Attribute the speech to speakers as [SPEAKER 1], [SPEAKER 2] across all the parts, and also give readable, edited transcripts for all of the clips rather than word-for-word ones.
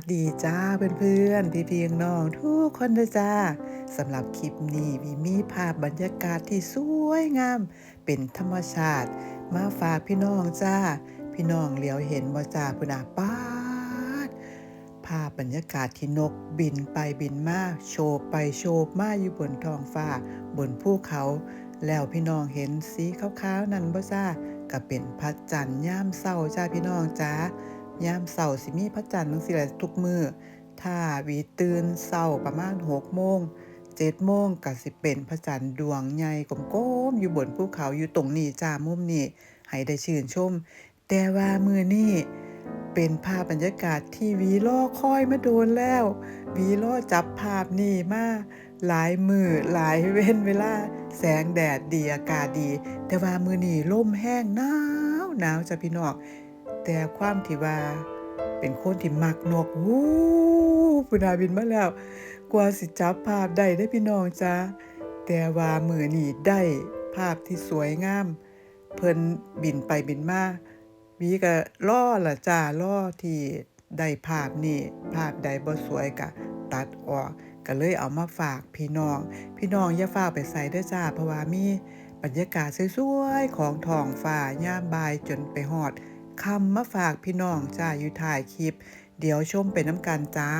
[SPEAKER 1] วัสดีจ้าเพื่อนๆพี่ๆน้องๆทุกคนเลยจ้าสำหรับคลิปนี้มีภาพบรรยากาศที่สวยงามเป็นธรรมชาติมาฝากพี่น้องจ้าพี่น้องเหลียวเห็นบ่จ้าพุ่นน่ะป๊าดภาพบรรยากาศที่นกบินไปบินมาโฉบไปโฉบมาอยู่บนท้องฟ้าบนภูเขาแล้วพี่น้องเห็นสีขาวๆนั่นบ่จ้าก็เป็นพระจันทร์ยามเช้าจ้าพี่น้องจ้ายามเช้าสิมีพระจันทร์จังซี่แหละทุกมื้อถ้าหวีตื่นเช้าประมาณ6โมง7โมงก็สิเป็นพระจันทร์ดวงใหญ่กลมๆอยู่บนภูเขาอยู่ตรงนี้จ้ามุมนี้ให้ได้ชื่นชมแต่ว่ามื้อนี้เป็นภาพบรรยากาศที่หวีรอคอยมาโดนแล้วหวีรอจับภาพนี้มาหลายมื้อหลายเว้นเวลาแสงแดดดีอากาศดีแต่ว่ามื้อนี้ลมแห้งหนาวจ้ะพี่น้องแต่ความที่ว่าเป็นคนที่มักนกพุ่นน่ะบินมาแล้วกว่าสิจับภาพได้เด้อพี่น้องจ้าแต่ว่ามื้อนี้ได้ภาพที่สวยงามเพิ่นบินไปบินมาหวีก็รอล่ะจ้ารอที่ได้ภาพนี้ภาพใดบ่สวยก็ตัดออกก็เลยเอามาฝากพี่น้องอย่าฟ้าวไปไสเด้อจ้าเพราะว่ามีบรรยากาศสวยๆของท้องฟ้ายามบ่ายจนไปฮอดค่ำมาฝากพี่น้องจ้าอยู่ท้ายคลิปเดี๋ยวชมไปนำกันจ้า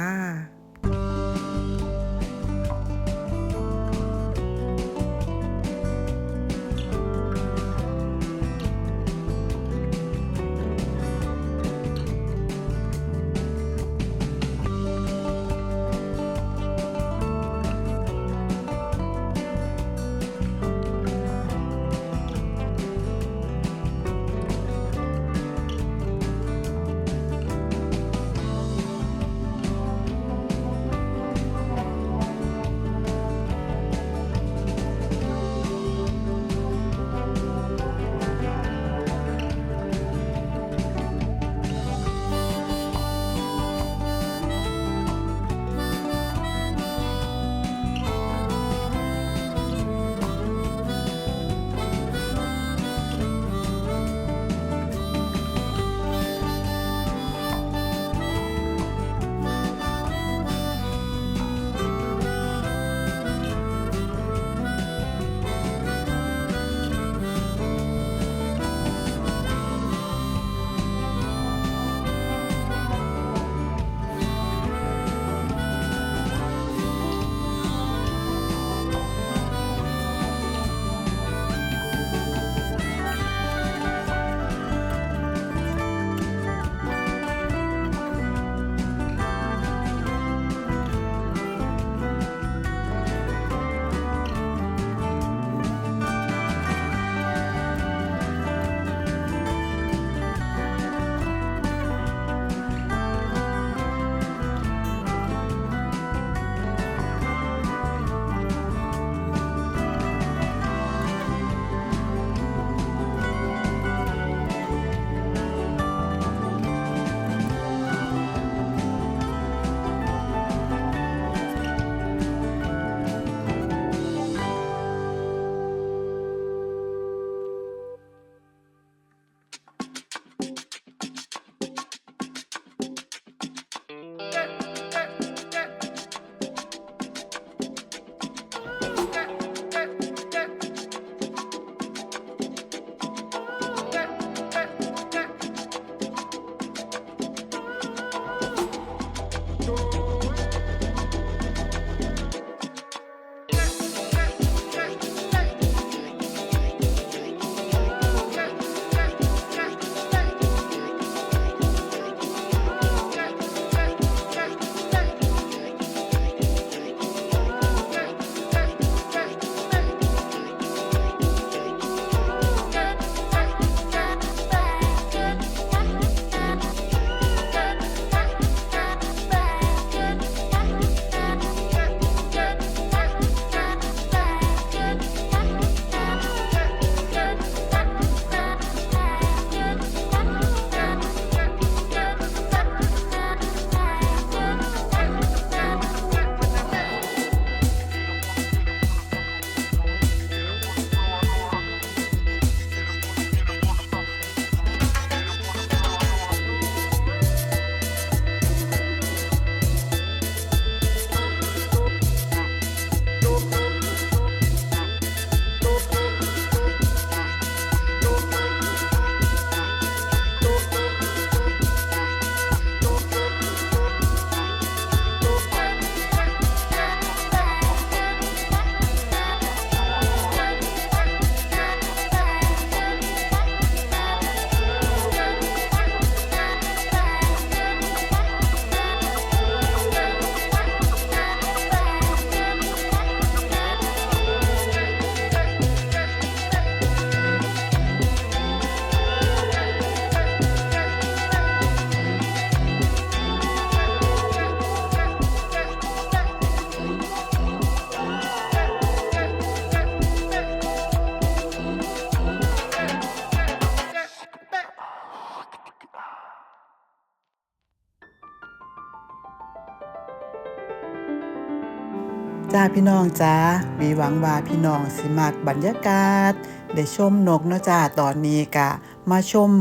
[SPEAKER 1] จ้าพี่น้องจ้าวีหวังว่าพี่น้องสิมักบรรยากาศได้ชมนกเนาะจ้าตอนนี้กะมาชม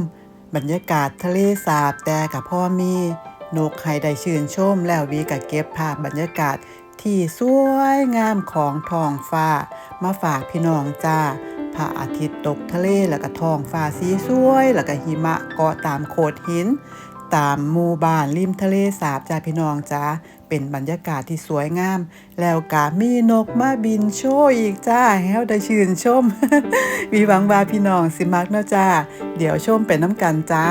[SPEAKER 1] บรรยากาศทะเลสาบแต่กับพ่อมีนกให้ได้ชื่นชมแล้ววีกะเก็บภาพบรรยากาศที่สวยงามของท้องฟ้ามาฝากพี่น้องจ้าพระอาทิตย์ตกทะเลแล้วก็ท้องฟ้าสีสวยแล้วก็หิมะเกาะตามโขดหินตามหมู่บ้านริมทะเลสาบจ้าพี่น้องจ้าเป็นบรรยากาศที่สวยงามแล้วก็มีนกมาบินโชว์อีกจ้าให้เราได้ชื่นชม มีหวังว่าพี่น้องสิมักเนาะจ้าเดี๋ยวชมไปน้ำกันจ้า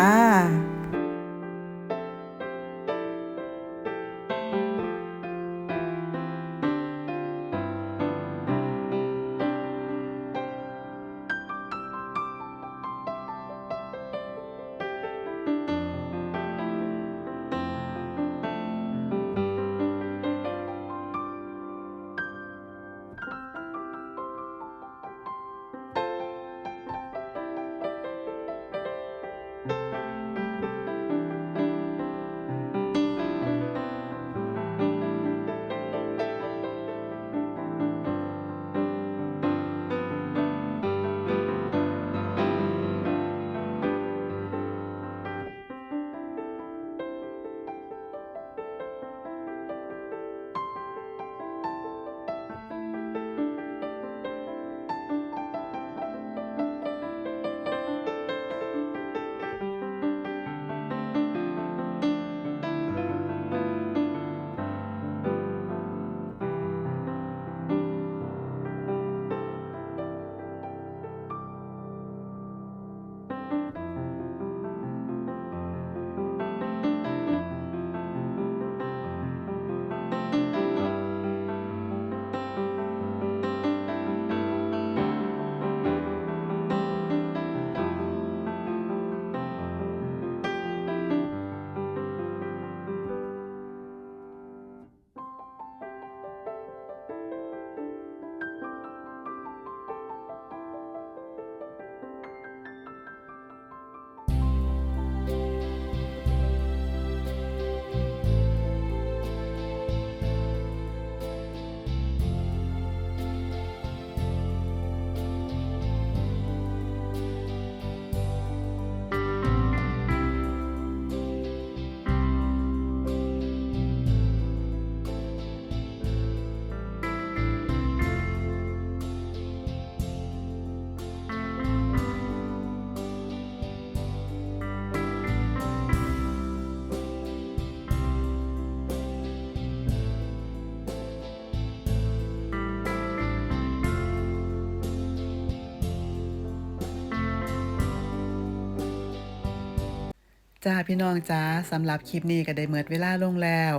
[SPEAKER 1] จ้าพี่น้องจ้าสำหรับคลิปนี้ก็ได้เมิดเวลาลงแล้ว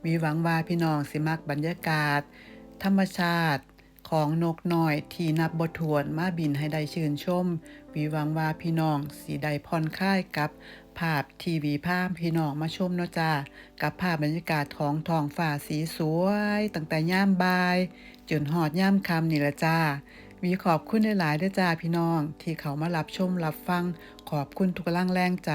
[SPEAKER 1] วีหวังว่าพี่น้องสิมักบรรยากาศธรรมชาติของนกน้อยที่นับบ่ถ้วนมาบินให้ได้ชื่นชมวีหวังว่าพี่น้องสิได้ผ่อนคลายกับภาพทีวีภาพพี่น้องมาชมเนาะจ้ากับภาพบรรยากาศของท้องฟ้าสีสวยตั้งแต่ยามบ่ายจนฮอดยามค่ำนี่ละจ้าวีขอบคุณหลายๆด้วยจ้าพี่น้องที่เขามารับชมรับฟังขอบคุณทุกกำลังแรงใจ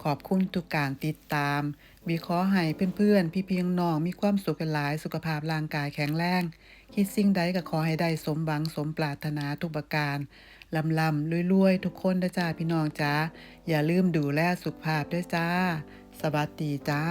[SPEAKER 1] ขอบคุณทุกการติดตามวีขอให้เพื่อนๆพี่ๆน้องมีความสุขหลายสุขภาพร่างกายแข็งแรงคิดสิ่งใดก็ขอให้ได้สมหวังสมปรารถนาทุกประการลำรวยๆทุกคนนะจ้าพี่น้องจ้าอย่าลืมดูแลสุขภาพด้วยจ้าสวัสดีจ้า